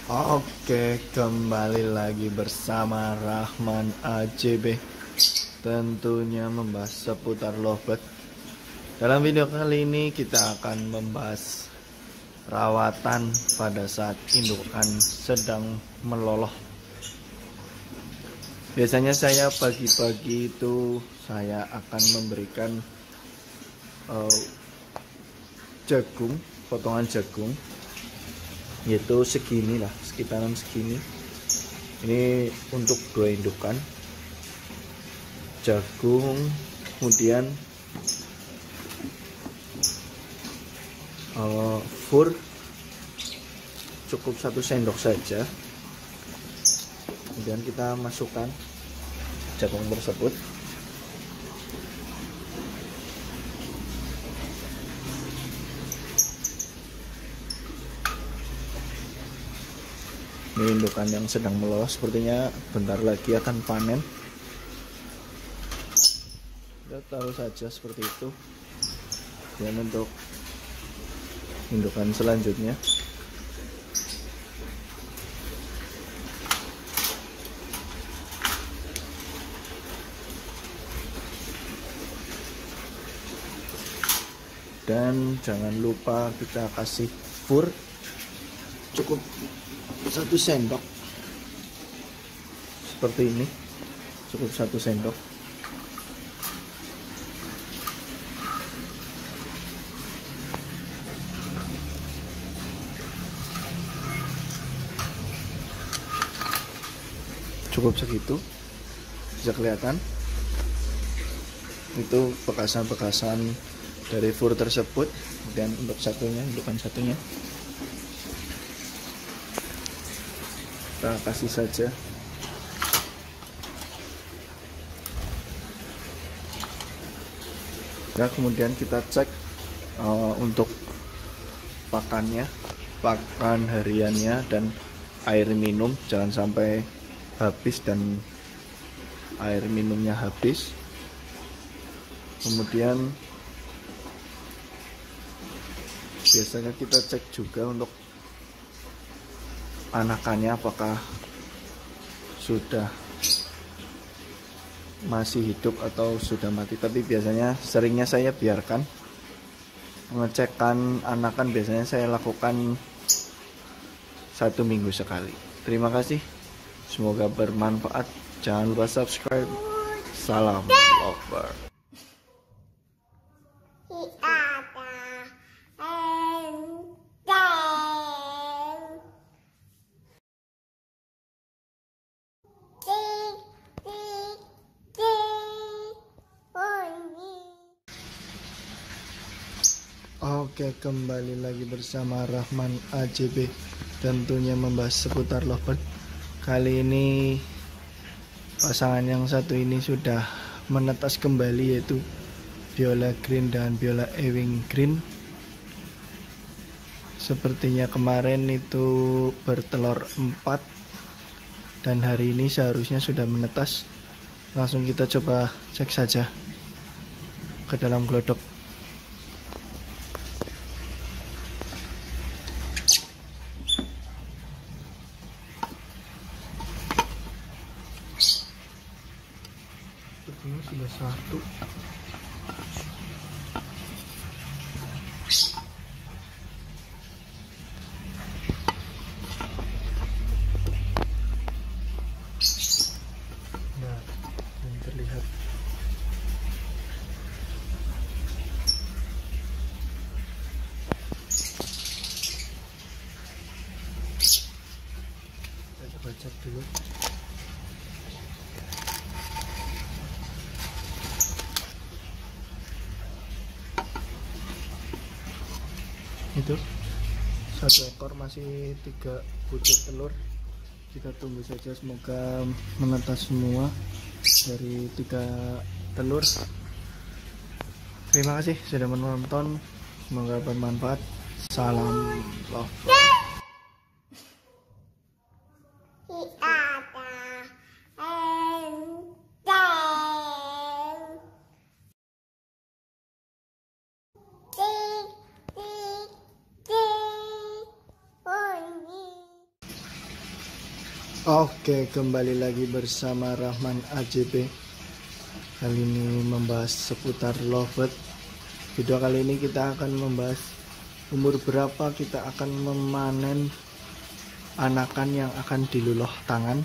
Oke, kembali lagi bersama Rahman AJB. Tentunya membahas seputar lovebird. Dalam video kali ini kita akan membahas perawatan pada saat indukan sedang meloloh. Biasanya saya pagi-pagi itu saya akan memberikan jagung, potongan jagung, yaitu segini lah, sekitaran segini. Ini untuk 2 indukan jagung, kemudian fur cukup 1 sendok saja. Kemudian kita masukkan jagung tersebut. Ini indukan yang sedang meloloh, sepertinya bentar lagi akan panen. Kita taruh saja seperti itu. Dan untuk indukan selanjutnya, dan jangan lupa kita kasih fur cukup 1 sendok seperti ini, cukup 1 sendok. Cukup segitu, bisa kelihatan itu bekasan-bekasan dari fur tersebut. Dan untuk satunya, indukan satunya kita kasih saja. Nah, kemudian kita cek untuk pakan hariannya dan air minum, jangan sampai habis dan air minumnya habis. Kemudian biasanya kita cek juga untuk anakannya apakah sudah masih hidup atau sudah mati. Tapi biasanya seringnya saya biarkan. Pengecekan anakan biasanya saya lakukan 1 minggu sekali. Terima kasih, semoga bermanfaat. Jangan lupa subscribe. Salam lovebird. Oke, kembali lagi bersama Rahman AJB, tentunya membahas seputar lovebird. Kali ini pasangan yang satu ini sudah menetas kembali, yaitu Viola Green dan Viola Ewing Green. Sepertinya kemarin itu bertelur 4 dan hari ini seharusnya sudah menetas. Langsung kita coba cek saja ke dalam glodok. Ini sudah 1. Nah, yang terlihat. Kita coba cek dulu. Itu 1 ekor, masih 3 butir telur. Kita tunggu saja, semoga menetas semua dari 3 telur. Terima kasih sudah menonton, semoga bermanfaat. Salam love. Oke, kembali lagi bersama Rahman AJB. Kali ini membahas seputar lovebird. Video kali ini kita akan membahas umur berapa kita akan memanen anakan yang akan diluluh tangan.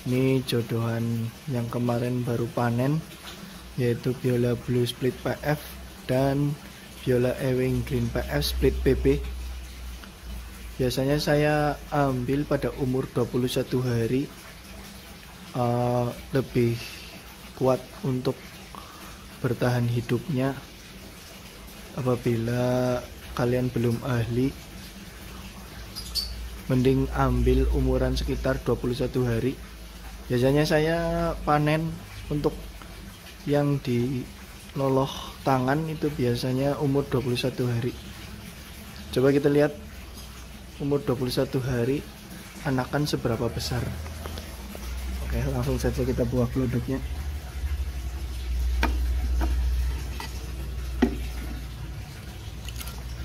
Ini jodohan yang kemarin baru panen, yaitu Viola Blue Split PF dan Viola Ewing Green PF Split PP. Biasanya saya ambil pada umur 21 hari, lebih kuat untuk bertahan hidupnya. Apabila kalian belum ahli, mending ambil umuran sekitar 21 hari. Biasanya saya panen untuk yang di loloh tangan itu biasanya umur 21 hari. Coba kita lihat umur 21 hari anakan seberapa besar. Oke, langsung saja kita buah gelodoknya.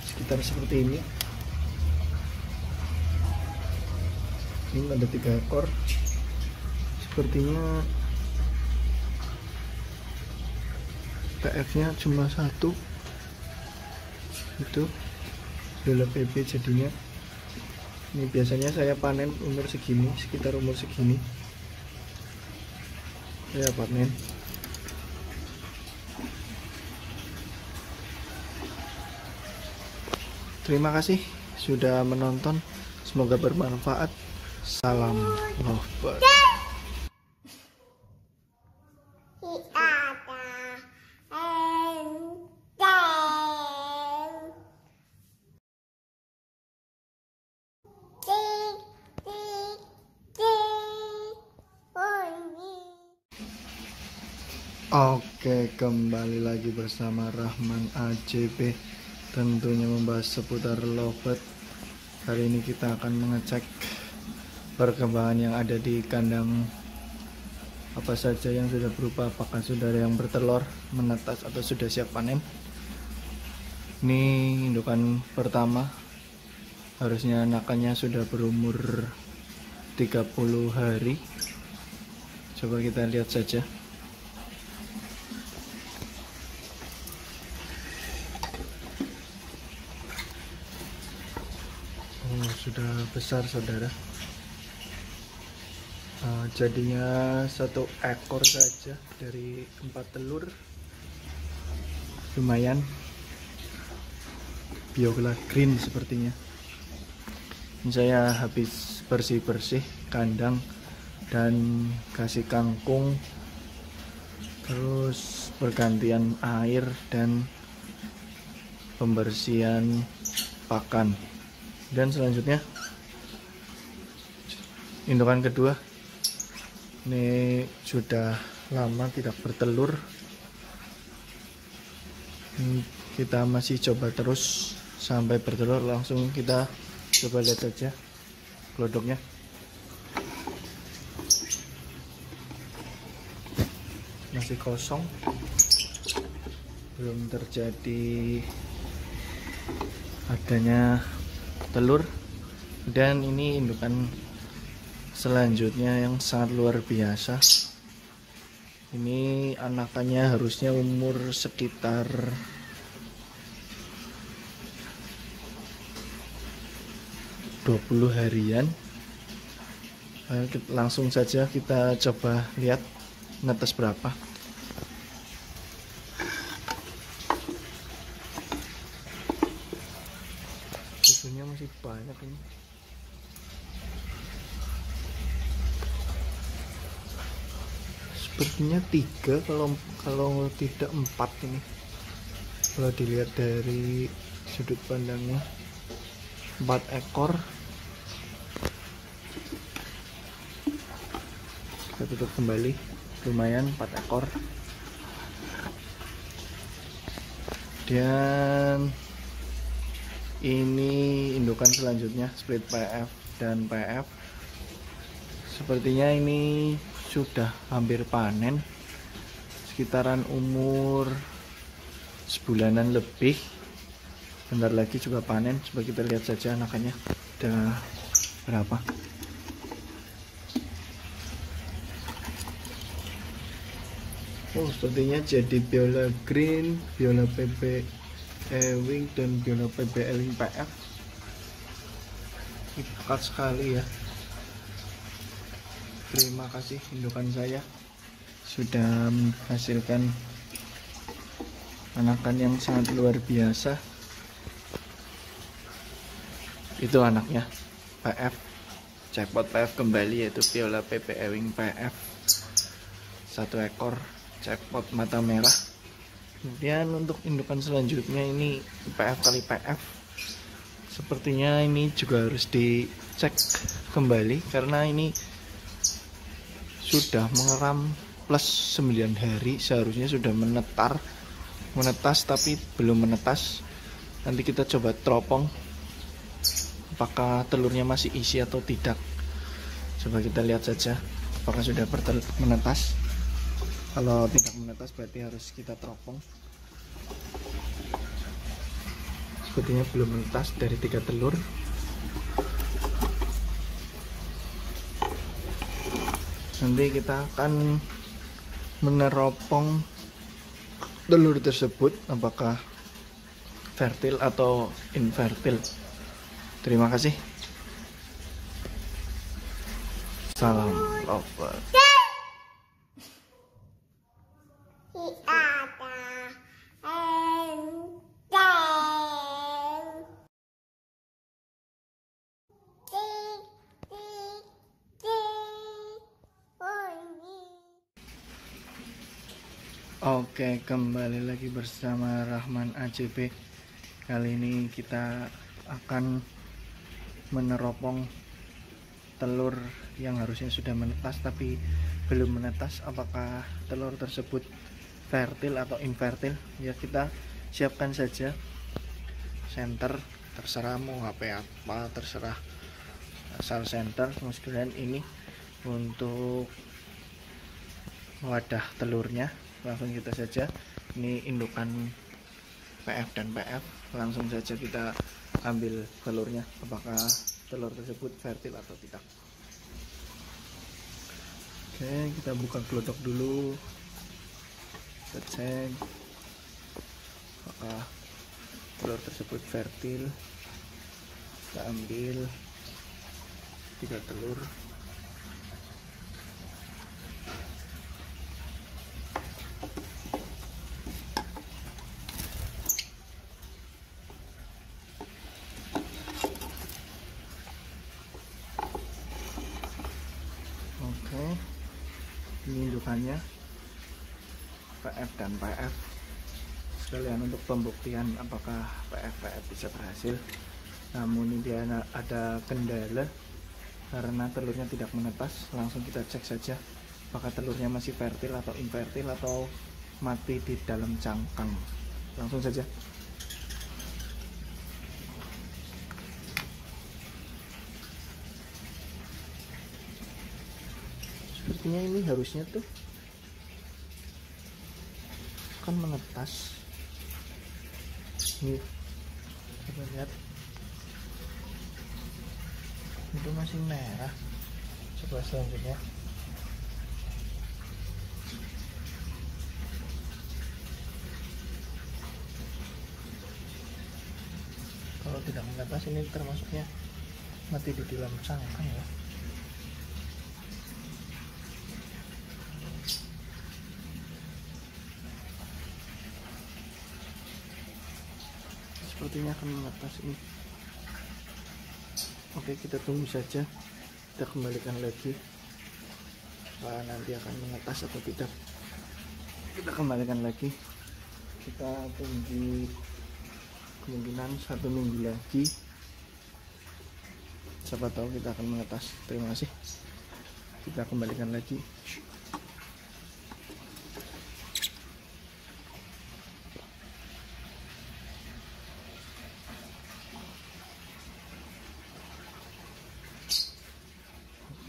Sekitar seperti ini. Ini ada 3 ekor. Sepertinya PF nya cuma 1. Itu Viola PP jadinya. Ini biasanya saya panen umur segini, sekitar umur segini saya panen. Terima kasih sudah menonton, semoga bermanfaat. Salam lovebird. Oke, kembali lagi bersama Rahman AJB, tentunya membahas seputar lovebird. Kali ini kita akan mengecek perkembangan yang ada di kandang, apa saja yang sudah berupa, apakah sudah ada yang bertelur, menetas, atau sudah siap panen. Ini indukan pertama, harusnya anakannya sudah berumur 30 hari. Coba kita lihat saja. Sudah besar saudara. Jadinya 1 ekor saja dari 4 telur, lumayan. Viola green sepertinya. Ini saya habis bersih-bersih kandang dan kasih kangkung, terus pergantian air dan pembersihan pakan. Dan selanjutnya indukan kedua, ini sudah lama tidak bertelur. Kita masih coba terus sampai bertelur. Langsung kita coba lihat saja gelodoknya. Masih kosong, belum terjadi adanya telur. Dan ini indukan selanjutnya yang sangat luar biasa. Ini anakannya harusnya umur sekitar 20 harian. Langsung saja kita coba lihat netes berapa. Susunya masih banyak ini. Sepertinya 3, kalau tidak 4 ini. Kalau dilihat dari sudut pandangnya, 4 ekor. Kita tutup kembali, lumayan 4 ekor. Dan ini indukan selanjutnya, split PF dan PF. Sepertinya ini sudah hampir panen, sekitaran umur sebulanan lebih. Bentar lagi juga panen. Coba kita lihat saja anakannya ada berapa. Oh, sepertinya jadi Biola Green, Biola PB Ewing, dan Biola PB Ewing PF. Ini pekat sekali ya. Terima kasih indukan saya sudah menghasilkan anakan yang sangat luar biasa. Itu anaknya PF, jackpot PF kembali, yaitu Biola PB Ewing PF, 1 ekor jackpot mata merah. Kemudian untuk indukan selanjutnya ini PF kali PF. Sepertinya ini juga harus dicek kembali karena ini sudah mengeram plus 9 hari, seharusnya sudah menetas tapi belum menetas. Nanti kita coba teropong apakah telurnya masih isi atau tidak. Coba kita lihat saja apakah sudah menetas. Kalau tidak menetas berarti harus kita teropong. Sepertinya belum menetas dari 3 telur. Nanti kita akan meneropong telur tersebut apakah fertil atau infertil. Terima kasih. Salam lover. Oke, kembali lagi bersama Rahman AJB. Kali ini kita akan meneropong telur yang harusnya sudah menetas tapi belum menetas. Apakah telur tersebut fertil atau infertil? Ya, kita siapkan saja senter, terserah mau HP apa, terserah asal senter. Kemudian ini untuk wadah telurnya, langsung kita saja. Ini indukan PF dan PF, langsung saja kita ambil telurnya apakah telur tersebut fertil atau tidak. Oke, kita buka klotok dulu, kita cek apakah telur tersebut fertil. Kita ambil 3 telur. Oke, ini indukannya PF dan PF, sekalian untuk pembuktian apakah PF bisa berhasil. Namun ini dia ada kendala karena telurnya tidak menetas. Langsung kita cek saja apakah telurnya masih fertil atau infertil atau mati di dalam cangkang. Langsung saja. Sepertinya ini harusnya tuh kan menetas. Nih, coba lihat, itu masih merah. Coba selanjutnya. Kalau tidak menetas ini termasuknya mati di dalam cangkang ya. Sepertinya akan menetas ini. Oke, kita tunggu saja. Kita kembalikan lagi nanti akan menetas atau tidak. Kita kembalikan lagi. Kita tunggu kemungkinan 1 minggu lagi. Siapa tahu kita akan menetas. Terima kasih. Kita kembalikan lagi.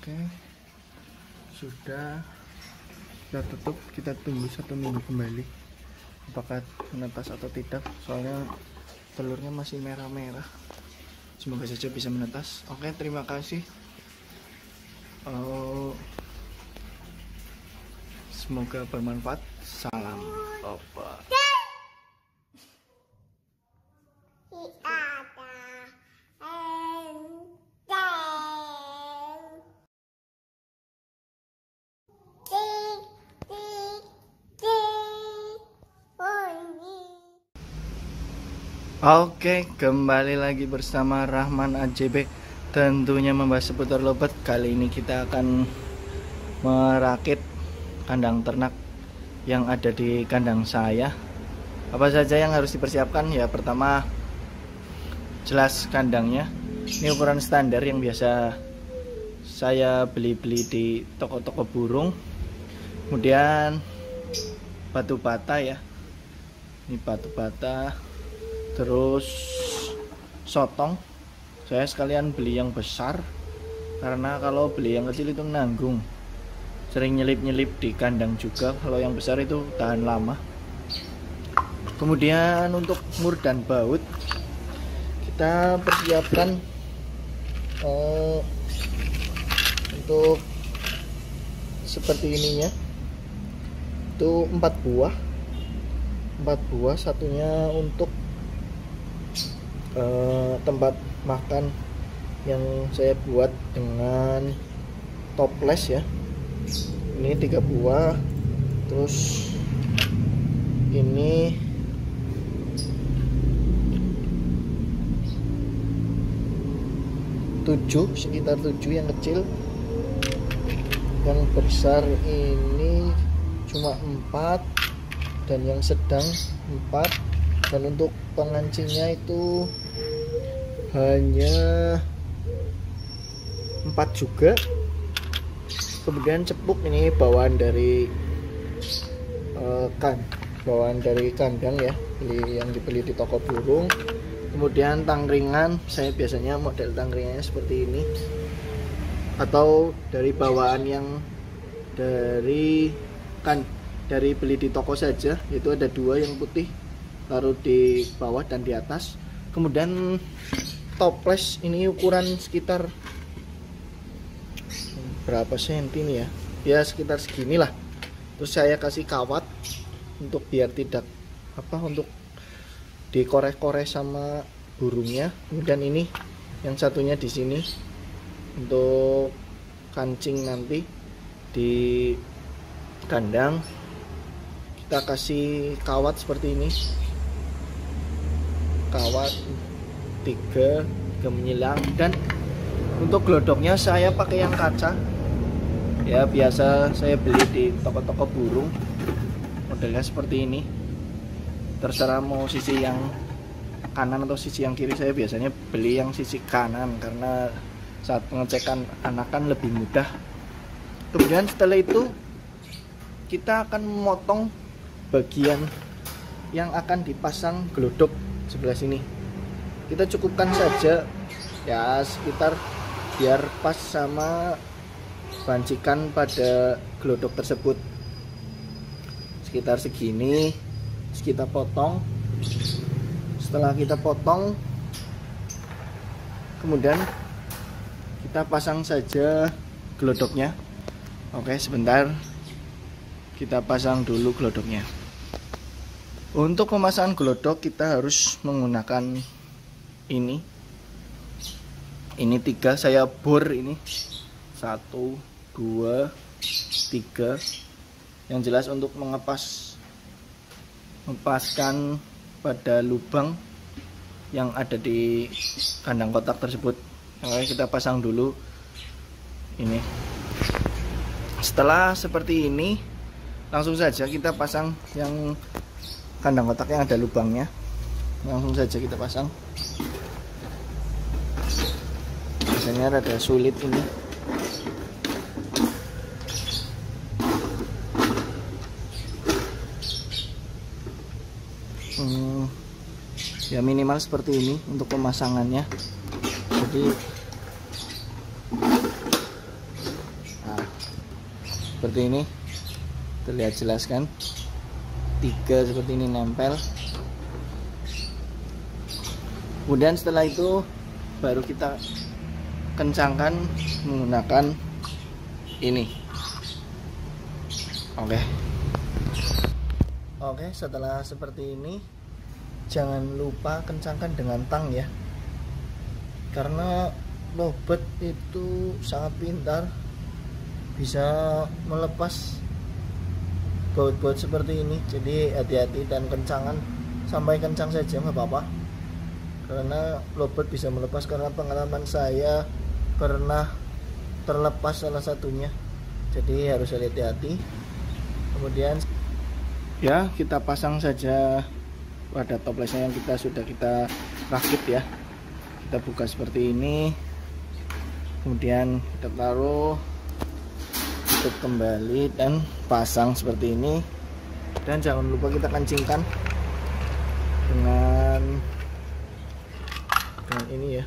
Oke, sudah kita tutup. Kita tunggu 1 minggu kembali apakah menetas atau tidak, soalnya telurnya masih merah-merah. Semoga saja bisa menetas. Oke, terima kasih. Semoga bermanfaat. Salam obat. Oke, kembali lagi bersama Rahman AJB. Tentunya membahas seputar lobet. Kali ini kita akan merakit kandang ternak yang ada di kandang saya. Apa saja yang harus dipersiapkan? Ya, pertama jelas kandangnya. Ini ukuran standar yang biasa saya beli-beli di toko-toko burung. Kemudian batu bata ya. Ini batu bata. Terus sotong. Saya sekalian beli yang besar karena kalau beli yang kecil itu nanggung, sering nyelip-nyelip di kandang juga. Kalau yang besar itu tahan lama. Kemudian untuk mur dan baut kita persiapkan untuk seperti ininya itu 4 buah, satunya untuk tempat makan yang saya buat dengan toples ya. Ini 3 buah, terus ini sekitar 7 yang kecil. Yang besar ini cuma 4 dan yang sedang 4. Dan untuk pengancingnya itu hanya 4 juga. Kemudian cepuk ini bawaan dari kandang ya, yang dibeli di toko burung. Kemudian tangringan, saya biasanya model tangringannya seperti ini, atau dari bawaan yang dari beli di toko saja. Itu ada 2 yang putih, taruh di bawah dan di atas. Kemudian toples ini ukuran sekitar berapa senti nih ya? Ya sekitar seginilah. Terus saya kasih kawat untuk biar tidak untuk dikorek-korek sama burungnya. Kemudian ini yang satunya di sini untuk kancing nanti di kandang. Kita kasih kawat seperti ini. Kawat 3 menyilang. Dan untuk glodoknya saya pakai yang kaca ya, biasa saya beli di toko-toko burung, modelnya seperti ini. Terserah mau sisi yang kanan atau sisi yang kiri. Saya biasanya beli yang sisi kanan karena saat pengecekan anakan lebih mudah. Kemudian setelah itu kita akan memotong bagian yang akan dipasang glodok sebelah sini. Kita cukupkan saja ya, sekitar biar pas sama bancikan pada glodok tersebut. Sekitar segini. Terus kita potong. Setelah kita potong, kemudian kita pasang saja glodoknya. Oke, sebentar, kita pasang dulu glodoknya. Untuk pemasangan glodok kita harus menggunakan ini 3. Saya bor ini 1, 2, 3. Yang jelas untuk mengepaskan pada lubang yang ada di kandang kotak tersebut. Oke, kita pasang dulu ini. Setelah seperti ini, langsung saja kita pasang yang kandang kotak yang ada lubangnya. Langsung saja kita pasang. Biasanya rada sulit ini. Ya minimal seperti ini untuk pemasangannya. Jadi seperti ini, terlihat jelas kan, 3 seperti ini nempel. Kemudian setelah itu baru kita kencangkan menggunakan ini. Oke. Oke, setelah seperti ini jangan lupa kencangkan dengan tang ya, karena lovebird itu sangat pintar, bisa melepas baut-baut seperti ini. Jadi hati-hati dan kencangan, sampai kencang saja nggak apa-apa, karena lovebird bisa melepas. Karena pengalaman saya pernah terlepas salah satunya, jadi harus hati-hati. Kemudian ya kita pasang saja pada toplesnya yang sudah kita rakit ya. Kita buka seperti ini, kemudian kita taruh, tutup kembali dan pasang seperti ini. Dan jangan lupa kita kencingkan dengan ini ya.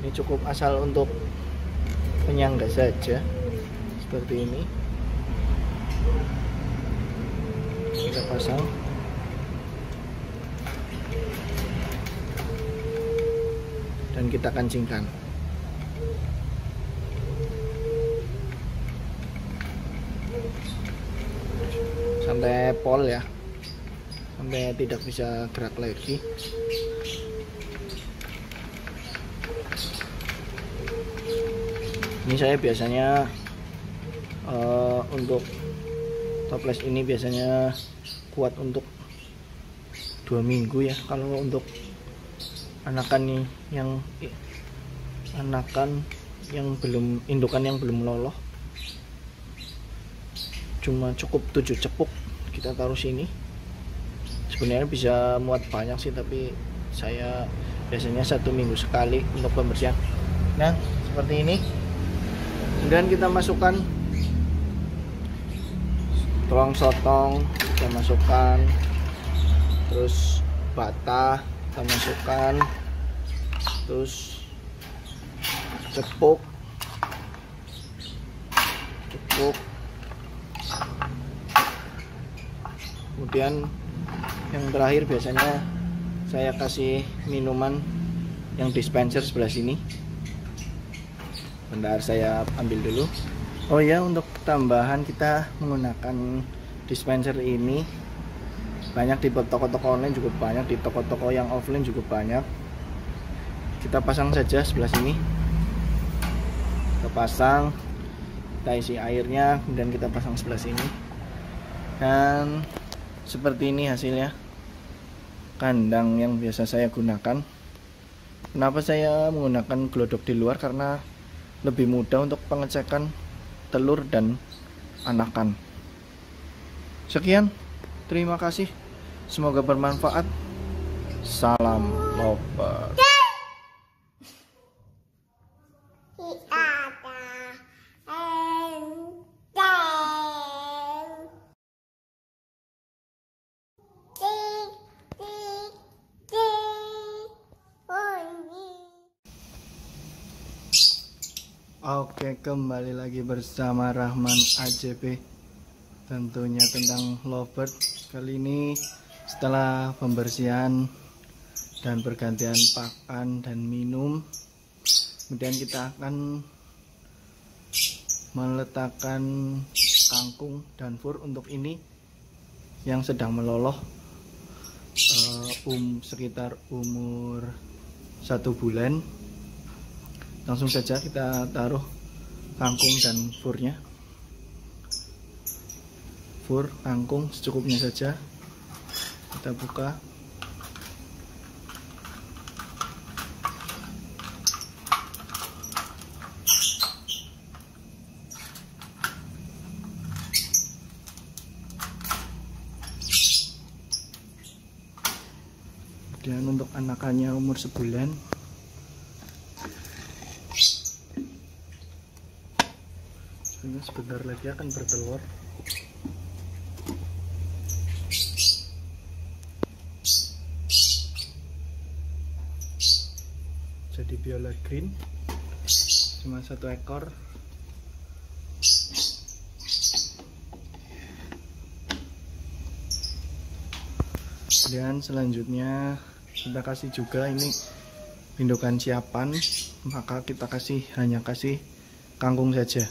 Ini cukup asal untuk penyangga saja seperti ini. Kita pasang. Dan kita kancingkan. Sampai pol ya. Sampai tidak bisa gerak lagi. Ini saya biasanya untuk toples ini biasanya kuat untuk 2 minggu ya. Kalau untuk anakan yang belum, indukan yang belum loloh, cuma cukup 7 cepuk kita taruh sini. Sebenarnya bisa muat banyak sih, tapi saya biasanya 1 minggu sekali untuk pembersihan. Nah seperti ini. Kemudian kita masukkan tulang sotong, kita masukkan, terus bata kita masukkan, terus cepuk, kemudian yang terakhir biasanya saya kasih minuman yang dispenser sebelah sini. Bentar, saya ambil dulu. Oh ya, untuk tambahan kita menggunakan dispenser ini banyak di toko-toko online, juga banyak di toko-toko yang offline juga banyak. Kita pasang saja sebelah sini. Kita pasang, kita isi airnya, kemudian kita pasang sebelah sini. Dan seperti ini hasilnya. Kandang yang biasa saya gunakan. Kenapa saya menggunakan glodok di luar? Karena lebih mudah untuk pengecekan telur dan anakan. Sekian, terima kasih, semoga bermanfaat. Salam lovebird. Oke, kembali lagi bersama Rahman AJP, tentunya tentang lovebird. Kali ini setelah pembersihan dan pergantian pakan dan minum, kemudian kita akan meletakkan kangkung dan fur. Untuk ini yang sedang meloloh, sekitar umur 1 bulan. Langsung saja kita taruh kangkung dan furnya. Fur, kangkung secukupnya saja. Kita buka. Dan untuk anakannya umur sebulan. Sebentar lagi akan bertelur. Jadi Viola Green, cuma 1 ekor. Dan selanjutnya kita kasih juga ini indukan siapan, maka kita hanya kasih kangkung saja.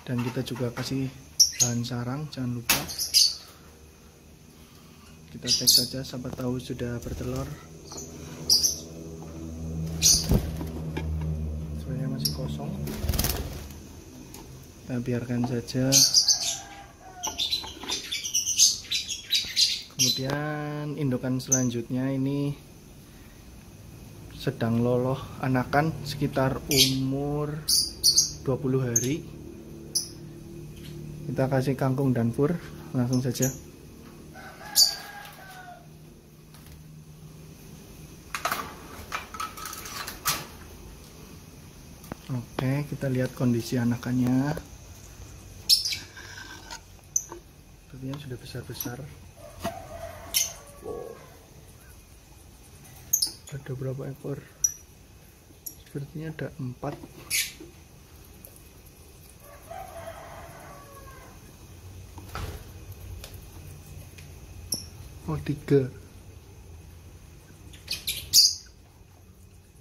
Dan kita juga kasih bahan sarang, jangan lupa. Kita cek saja, siapa tahu sudah bertelur. Sebenarnya masih kosong, kita biarkan saja. Kemudian indukan selanjutnya ini sedang loloh anakan, sekitar umur 20 hari. Kita kasih kangkung dan fur langsung saja. Oke, kita lihat kondisi anakannya. Sepertinya sudah besar-besar. Ada berapa ekor? Sepertinya ada 4. Oh, 3.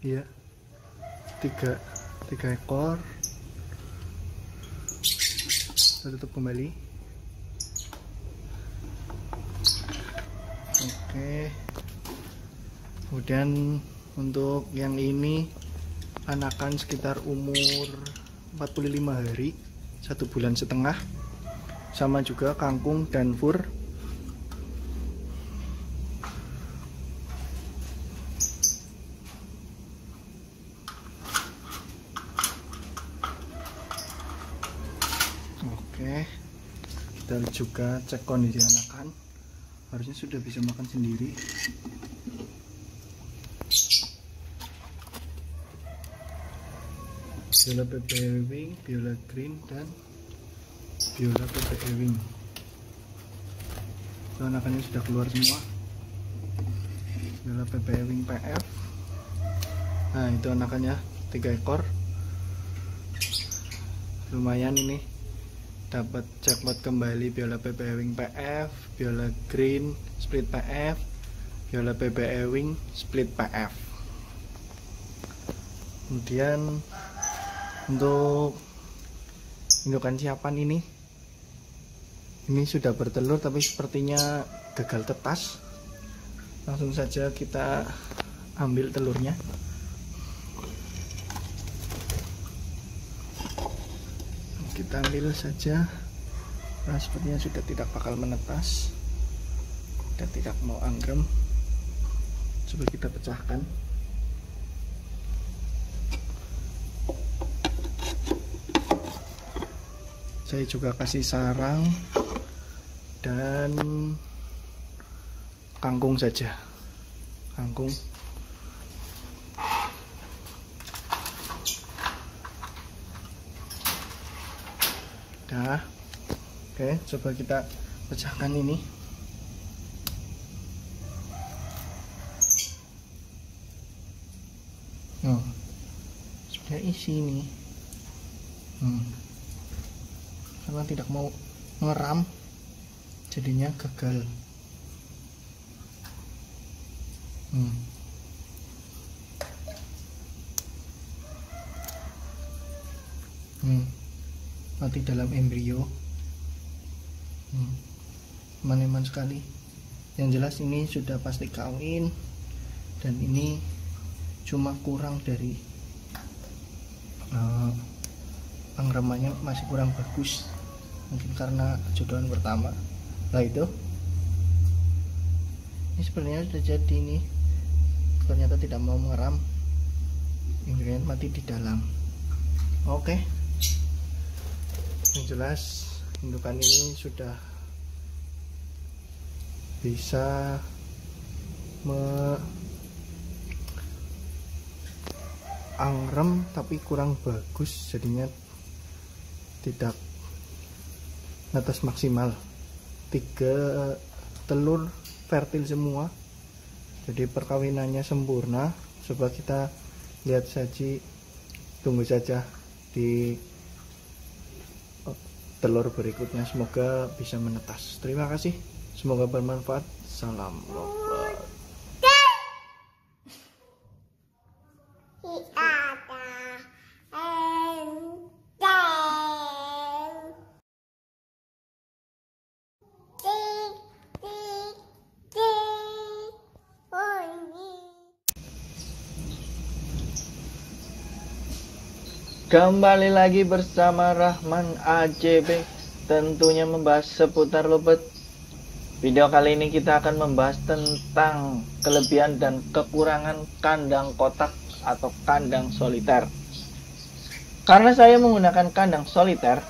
Iya, 3 ekor. Kita tutup kembali. Oke. Kemudian untuk yang ini anakan sekitar umur 45 hari, 1,5 bulan. Sama juga kangkung dan fur. Oke, kita juga cek kondisi anakan. Harusnya sudah bisa makan sendiri. Viola PPE Wing, Viola Green, dan Viola PPE Wing. Itu anakannya sudah keluar semua. Viola PPE Wing PF. Nah, itu anakannya 3 ekor. Lumayan ini. Dapat jackpot kembali Viola PPE Wing PF, Viola Green Split PF, Viola PPE Wing Split PF. Kemudian untuk indukan siapan ini sudah bertelur tapi sepertinya gagal tetas. Langsung saja kita ambil telurnya. Kita ambil saja. Nah, sepertinya sudah tidak bakal menetas dan tidak mau anggrem. Coba kita pecahkan. Saya juga kasih sarang dan kangkung saja. Kangkung. Dah. Oke, coba kita pecahkan ini. Sudah isi ini. Karena tidak mau ngeram, jadinya gagal. Mati dalam embrio. Eman-eman sekali. Yang jelas ini sudah pasti kawin, dan ini cuma kurang dari pengremannya masih kurang bagus, mungkin karena jodohan pertama. Nah, itu ini sebenarnya sudah jadi. Ini ternyata tidak mau mengeram, embrionya mati di dalam. Oke, yang jelas indukan ini sudah bisa angrem tapi kurang bagus, jadinya tidak netes maksimal. 3 telur fertil semua, jadi perkawinannya sempurna. Coba kita lihat saja, tunggu saja di telur berikutnya, semoga bisa menetas. Terima kasih. Semoga bermanfaat. Salam lovebird. Kembali lagi bersama Rahman AJB, tentunya membahas seputar lovebird. Video kali ini kita akan membahas tentang kelebihan dan kekurangan kandang kotak atau kandang soliter. Karena saya menggunakan kandang soliter,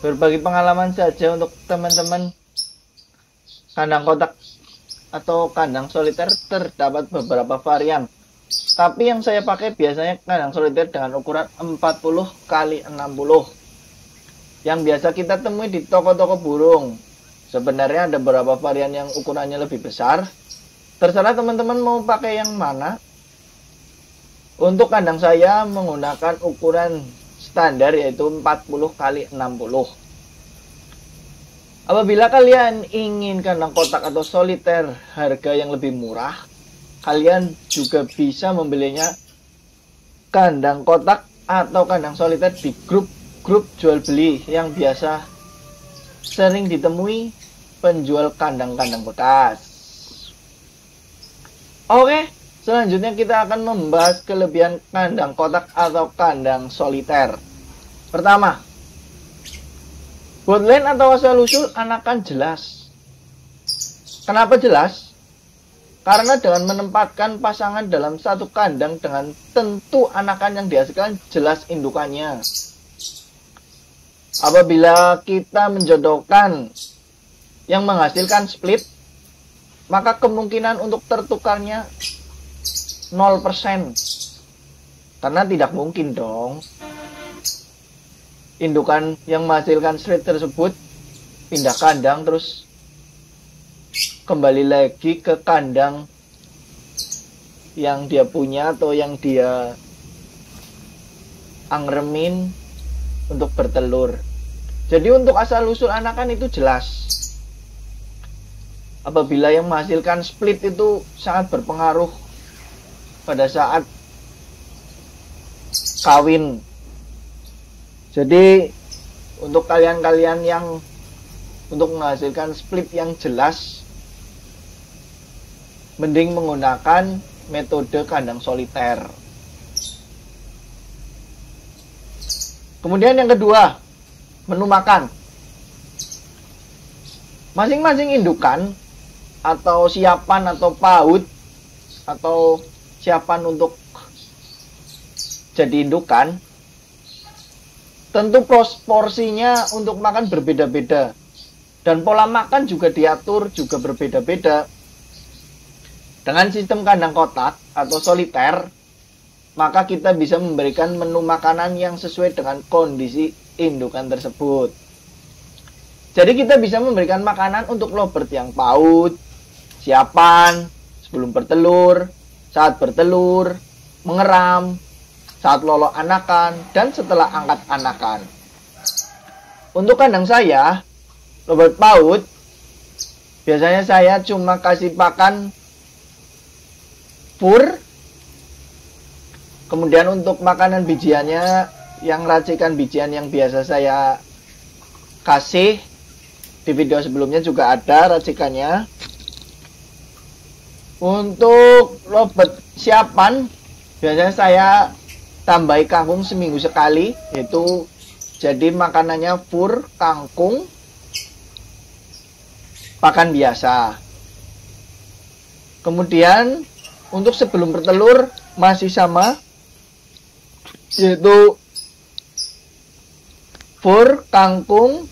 berbagi pengalaman saja untuk teman-teman. Kandang kotak atau kandang soliter terdapat beberapa varian. Tapi yang saya pakai biasanya kandang soliter dengan ukuran 40 x 60 yang biasa kita temui di toko-toko burung. Sebenarnya ada beberapa varian yang ukurannya lebih besar. Terserah teman-teman mau pakai yang mana. Untuk kandang saya menggunakan ukuran standar yaitu 40 x 60. Apabila kalian ingin kandang kotak atau soliter harga yang lebih murah, kalian juga bisa membelinya kandang kotak atau kandang soliter di grup jual beli yang biasa sering ditemui penjual kandang-kandang bekas. Oke, selanjutnya kita akan membahas kelebihan kandang kotak atau kandang soliter. Pertama, bootline atau asal-usul anakan jelas. Kenapa jelas? Karena dengan menempatkan pasangan dalam satu kandang dengan tentu anakan yang dihasilkan jelas indukannya. Apabila kita menjodohkan yang menghasilkan split, maka kemungkinan untuk tertukarnya 0%. Karena tidak mungkin dong indukan yang menghasilkan split tersebut pindah kandang terus kembali lagi ke kandang yang dia punya atau yang dia angremin untuk bertelur. Jadi untuk asal-usul anakan itu jelas. Apabila yang menghasilkan split itu sangat berpengaruh pada saat kawin. Jadi untuk kalian-kalian yang untuk menghasilkan split yang jelas, mending menggunakan metode kandang soliter. Kemudian yang kedua, menu makan. Masing-masing indukan atau siapan atau paut atau siapan untuk jadi indukan, tentu porsinya untuk makan berbeda-beda. Dan pola makan juga diatur juga berbeda-beda. Dengan sistem kandang kotak atau soliter, maka kita bisa memberikan menu makanan yang sesuai dengan kondisi indukan tersebut. Jadi kita bisa memberikan makanan untuk lovebird yang paut, siapan, sebelum bertelur, saat bertelur, mengeram, saat lolo anakan, dan setelah angkat anakan. Untuk kandang saya, lovebird paut, biasanya saya cuma kasih pakan fur. Kemudian untuk makanan bijiannya, yang racikan bijian yang biasa saya kasih di video sebelumnya juga ada racikannya. Untuk lovebird siapan, biasanya saya tambahi kangkung seminggu sekali, yaitu jadi makanannya fur, kangkung, pakan biasa. Kemudian untuk sebelum bertelur masih sama, yaitu fur, kangkung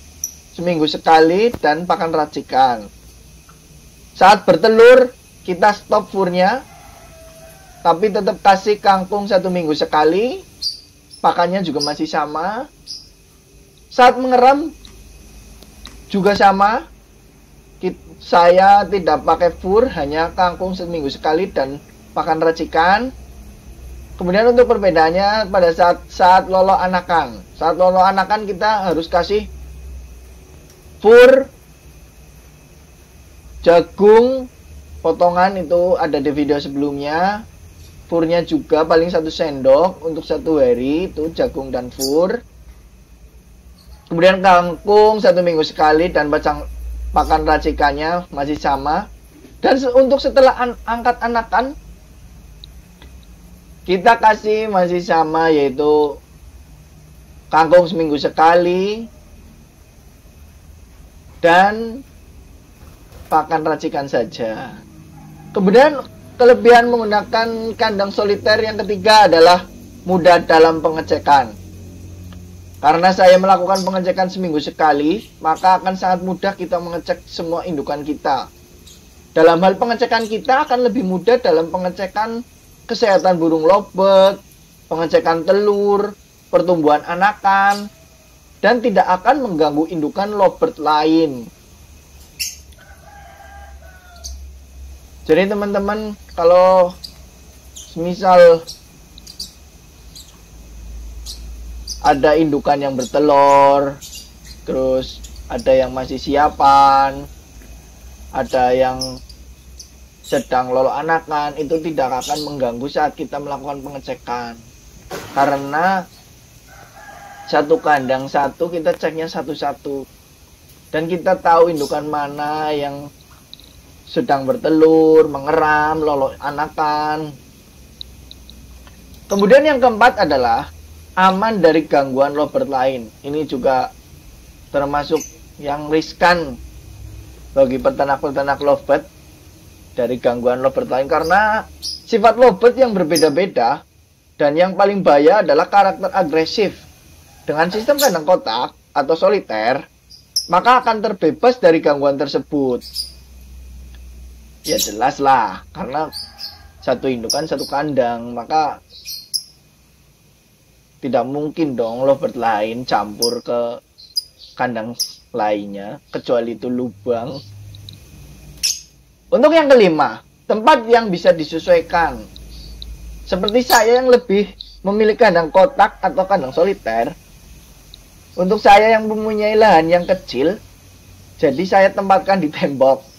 seminggu sekali dan pakan racikan. Saat bertelur kita stop furnya, tapi tetap kasih kangkung 1 minggu sekali, pakannya juga masih sama. Saat mengeram juga sama, saya tidak pakai fur, hanya kangkung 1 minggu sekali dan pakan racikan. Kemudian untuk perbedaannya pada saat lolo anakan. Saat lolo anakan kita harus kasih fur Jagung potongan itu ada di video sebelumnya. Furnya juga paling 1 sendok untuk 1 hari, itu jagung dan fur. Kemudian kangkung 1 minggu sekali dan pakan racikannya masih sama. Dan untuk setelah angkat anakan, kita kasih masih sama, yaitu kangkung seminggu sekali dan pakan racikan saja. Kemudian kelebihan menggunakan kandang soliter yang ketiga adalah mudah dalam pengecekan. Karena saya melakukan pengecekan seminggu sekali, maka akan sangat mudah kita mengecek semua indukan kita. Dalam hal pengecekan kita akan lebih mudah dalam pengecekan kesehatan burung lovebird, pengecekan telur, pertumbuhan anakan, dan tidak akan mengganggu indukan lovebird lain. Jadi teman-teman, kalau misal ada indukan yang bertelur, terus ada yang masih siapan, ada yang sedang lolo anakan, itu tidak akan mengganggu saat kita melakukan pengecekan. Karena satu kandang satu kita ceknya satu-satu, dan kita tahu indukan mana yang sedang bertelur, mengeram, lolo anakan. Kemudian yang keempat adalah aman dari gangguan lovebird lain. Ini juga termasuk yang riskan bagi peternak-peternak lovebird dari gangguan lovebird lain, karena sifat lovebird yang berbeda-beda, dan yang paling bahaya adalah karakter agresif. Dengan sistem kandang kotak atau soliter, maka akan terbebas dari gangguan tersebut. Ya jelas lah, karena satu indukan satu kandang, maka tidak mungkin dong lovebird lain campur ke kandang lainnya, kecuali itu lubang. Untuk yang kelima, tempat yang bisa disesuaikan. Seperti saya yang lebih memilih kandang kotak atau kandang soliter. Untuk saya yang mempunyai lahan yang kecil, jadi saya tempatkan di tembok.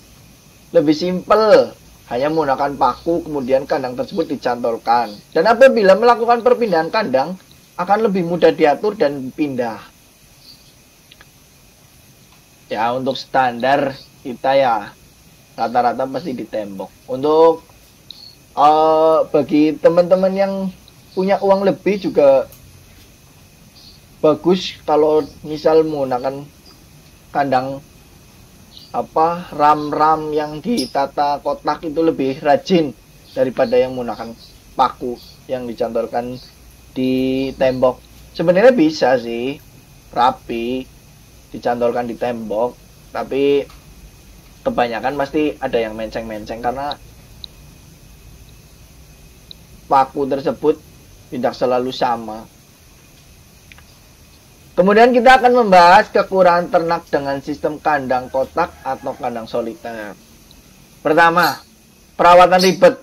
Lebih simpel, hanya menggunakan paku, kemudian kandang tersebut dicantolkan. Dan apabila melakukan perpindahan kandang, akan lebih mudah diatur dan pindah. Ya, untuk standar kita ya rata-rata pasti di tembok. Untuk bagi teman-teman yang punya uang lebih juga bagus kalau misal menggunakan kandang ram-ram yang ditata kotak, itu lebih rajin daripada yang menggunakan paku yang dicantolkan di tembok. Sebenarnya bisa sih rapi dicantolkan di tembok, tapi kebanyakan pasti ada yang menceng-menceng karena paku tersebut tidak selalu sama. Kemudian kita akan membahas kekurangan ternak dengan sistem kandang kotak atau kandang soliter. Pertama, perawatan ribet.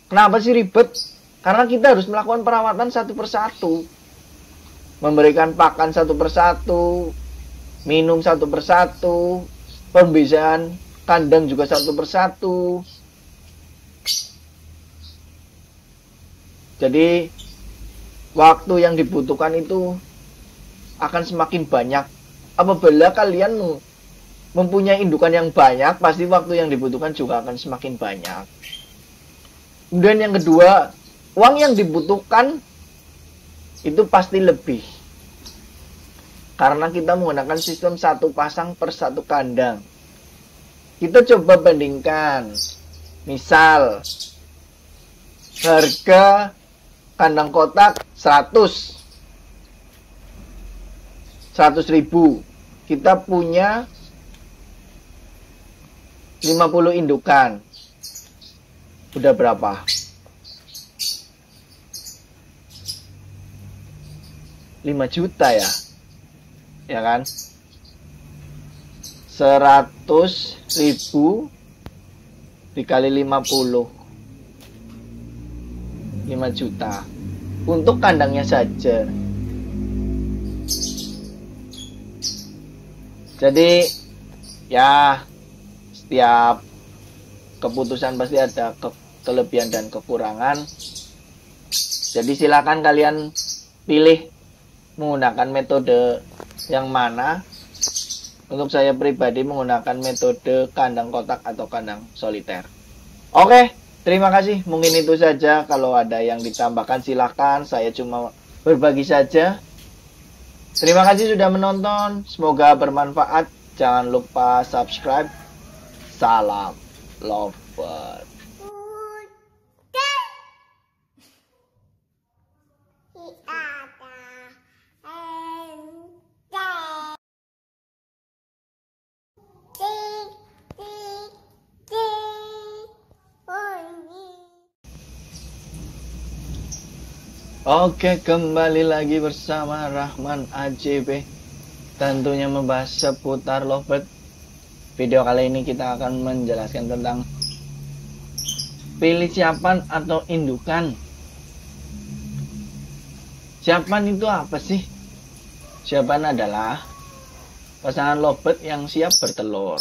Kenapa sih ribet? Karena kita harus melakukan perawatan satu persatu. Memberikan pakan satu persatu, minum satu persatu, pembersihan kandang juga satu persatu. Jadi, waktu yang dibutuhkan itu akan semakin banyak. Apabila kalian mempunyai indukan yang banyak, pasti waktu yang dibutuhkan juga akan semakin banyak. Kemudian yang kedua, uang yang dibutuhkan itu pasti lebih. Karena kita menggunakan sistem satu pasang per satu kandang. Kita coba bandingkan. Misal, harga kandang kotak 100.000, kita punya 50 indukan. Udah berapa? 5 juta ya? Ya kan? 100.000 dikali 50, 5 juta untuk kandangnya saja. Jadi ya setiap keputusan pasti ada kelebihan dan kekurangan. Jadi silakan kalian pilih menggunakan metode yang mana. Untuk saya pribadi menggunakan metode kandang kotak atau kandang soliter. Oke, terima kasih. Mungkin itu saja. Kalau ada yang ditambahkan silakan. Saya cuma berbagi saja. Terima kasih sudah menonton. Semoga bermanfaat. Jangan lupa subscribe. Salam lovebird. Oke, kembali lagi bersama Rahman AJB. Tentunya membahas seputar lovebird. Video kali ini kita akan menjelaskan tentang pilih siapan atau indukan. Siapan itu apa sih? Siapan adalah pasangan lovebird yang siap bertelur.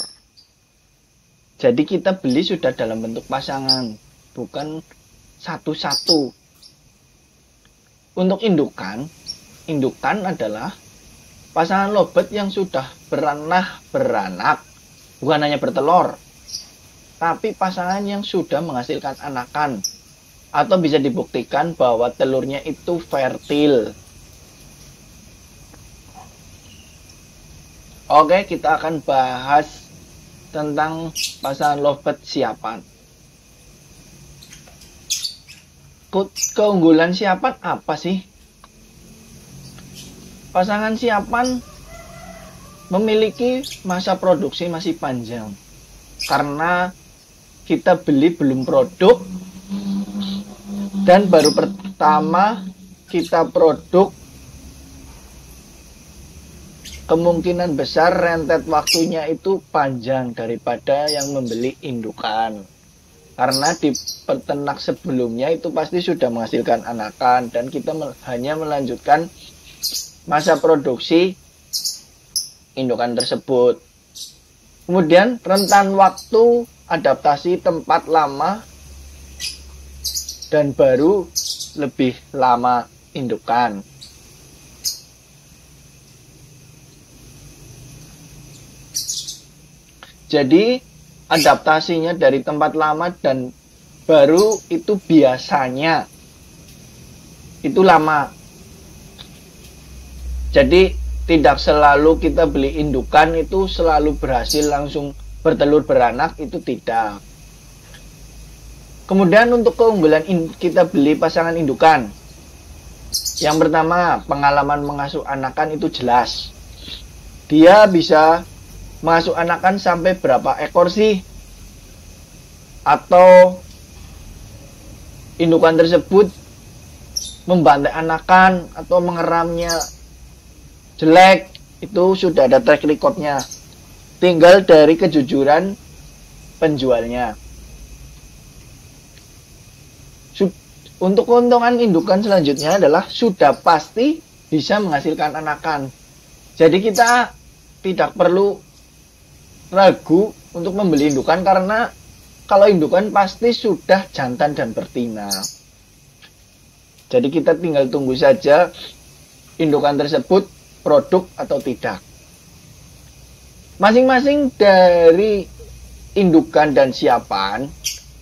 Jadi kita beli sudah dalam bentuk pasangan, bukan satu-satu. Untuk indukan adalah pasangan lovebird yang sudah beranak, bukan hanya bertelur, tapi pasangan yang sudah menghasilkan anakan, atau bisa dibuktikan bahwa telurnya itu fertil. Oke, kita akan bahas tentang pasangan lovebird siapan. Keunggulan siapan apa sih? Pasangan siapan memiliki masa produksi masih panjang karena kita beli belum produk dan baru pertama kita produk. Kemungkinan besar rentet waktunya itu panjang daripada yang membeli indukan. Karena di peternak sebelumnya itu pasti sudah menghasilkan anakan dan kita hanya melanjutkan masa produksi indukan tersebut. Kemudian rentan waktu adaptasi tempat lama dan baru lebih lama indukan. Jadi adaptasinya dari tempat lama dan baru itu biasanya itu lama. Jadi tidak selalu kita beli indukan itu selalu berhasil langsung bertelur beranak, itu tidak. Kemudian untuk keunggulan kita beli pasangan indukan. Yang pertama, pengalaman mengasuh anakan itu jelas. Dia bisa mengasuh anakan sampai berapa ekor sih? Atau indukan tersebut membantai anakan atau mengeramnya jelek, itu sudah ada track recordnya. Tinggal dari kejujuran penjualnya. Untuk keuntungan indukan selanjutnya adalah sudah pasti bisa menghasilkan anakan. Jadi kita tidak perlu ragu untuk membeli indukan karena kalau indukan pasti sudah jantan dan betina. Jadi kita tinggal tunggu saja indukan tersebut produk atau tidak. Masing-masing dari indukan dan siapan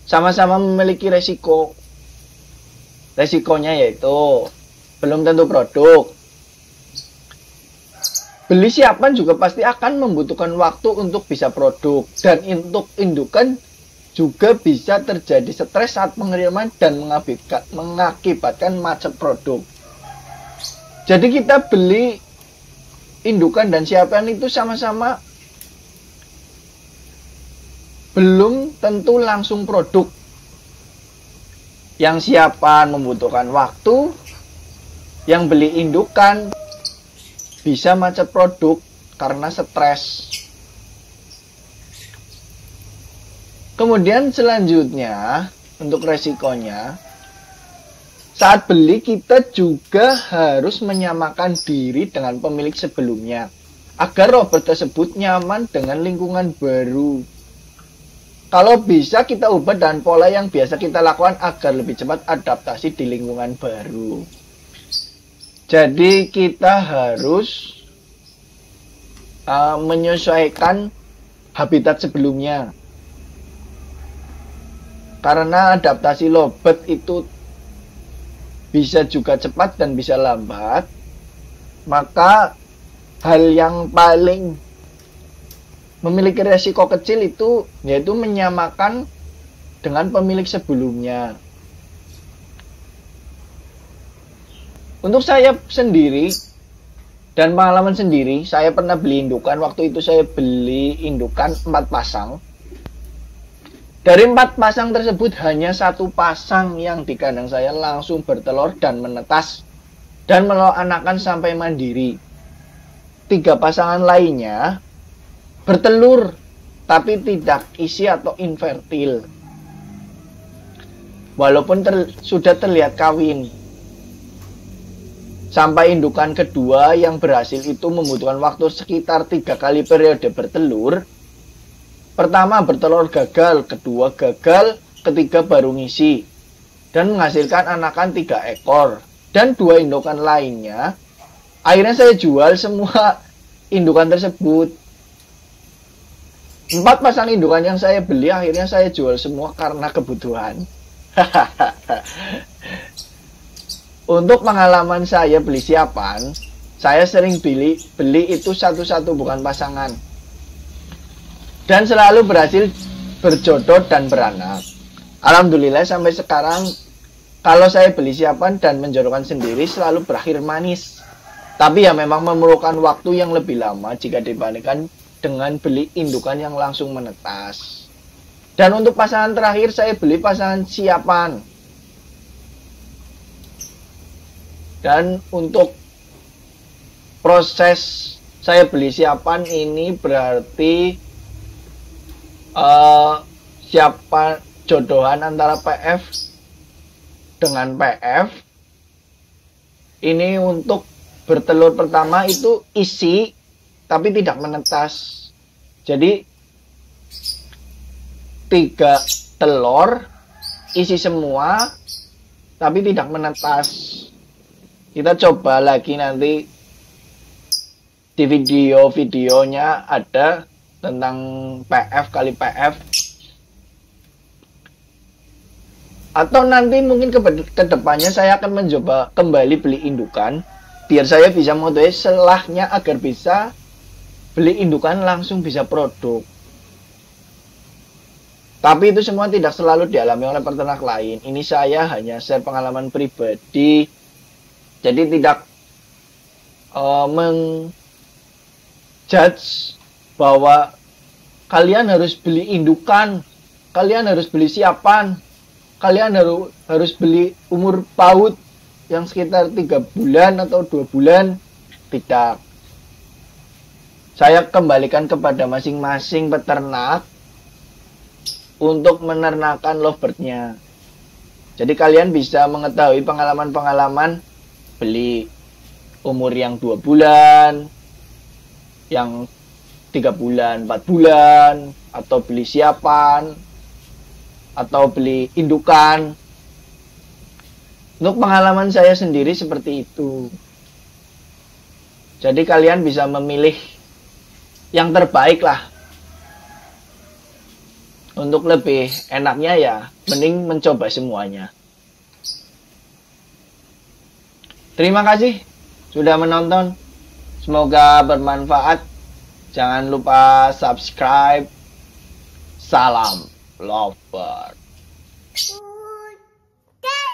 sama-sama memiliki resiko. Resikonya yaitu belum tentu produk. Beli siapan juga pasti akan membutuhkan waktu untuk bisa produk. Dan untuk indukan juga bisa terjadi stres saat pengiriman dan mengakibatkan macet produk. Jadi kita beli indukan dan siapan itu sama-sama belum tentu langsung produk. Yang siapan membutuhkan waktu, yang beli indukan bisa macet produk karena stres. Kemudian selanjutnya untuk resikonya, saat beli kita juga harus menyamakan diri dengan pemilik sebelumnya agar robot tersebut nyaman dengan lingkungan baru. Kalau bisa kita ubah dan pola yang biasa kita lakukan agar lebih cepat adaptasi di lingkungan baru. Jadi kita harus menyesuaikan habitat sebelumnya. Karena adaptasi lobet itu bisa juga cepat dan bisa lambat. Maka hal yang paling memiliki resiko kecil itu yaitu menyamakan dengan pemilik sebelumnya. Untuk saya sendiri dan pengalaman sendiri, saya pernah beli indukan. Waktu itu saya beli indukan 4 pasang. Dari 4 pasang tersebut hanya 1 pasang yang di kandang saya langsung bertelur dan menetas dan melok-anakan sampai mandiri. 3 pasangan lainnya bertelur tapi tidak isi atau infertil. Walaupun sudah terlihat kawin. Sampai indukan kedua yang berhasil itu membutuhkan waktu sekitar 3 kali periode bertelur. Pertama bertelur gagal, kedua gagal, ketiga baru ngisi. Dan menghasilkan anakan 3 ekor. Dan 2 indukan lainnya. Akhirnya saya jual semua indukan tersebut. 4 pasang indukan yang saya beli akhirnya saya jual semua karena kebutuhan. Untuk pengalaman saya beli siapan, saya sering beli itu satu-satu bukan pasangan. Dan selalu berhasil berjodoh dan beranak. Alhamdulillah sampai sekarang kalau saya beli siapan dan menjodohkan sendiri selalu berakhir manis. Tapi ya memang memerlukan waktu yang lebih lama jika dibandingkan dengan beli indukan yang langsung menetas. Dan untuk pasangan terakhir saya beli pasangan siapan. Dan untuk proses saya beli siapan ini berarti siapa jodohan antara PF dengan PF. Ini untuk bertelur pertama itu isi tapi tidak menetas. Jadi 3 telur isi semua tapi tidak menetas. Kita coba lagi nanti di videonya ada tentang PF kali PF. Atau nanti mungkin ke depannya saya akan mencoba kembali beli indukan biar saya bisa mengetahui selahnya agar bisa beli indukan langsung bisa produk. Tapi itu semua tidak selalu dialami oleh peternak lain. Ini saya hanya share pengalaman pribadi. Jadi tidak menjudge bahwa kalian harus beli indukan, kalian harus beli siapan, kalian harus beli umur PAUD yang sekitar 3 bulan atau 2 bulan. Tidak. Saya kembalikan kepada masing-masing peternak untuk menernakan lovebird-nya. Jadi kalian bisa mengetahui pengalaman-pengalaman beli umur yang 2 bulan, yang 3 bulan, 4 bulan, atau beli siapan, atau beli indukan. Untuk pengalaman saya sendiri seperti itu. Jadi kalian bisa memilih yang terbaik lah. Untuk lebih enaknya ya, mending mencoba semuanya. Terima kasih sudah menonton. Semoga bermanfaat. Jangan lupa subscribe. Salam lovebird. Udah.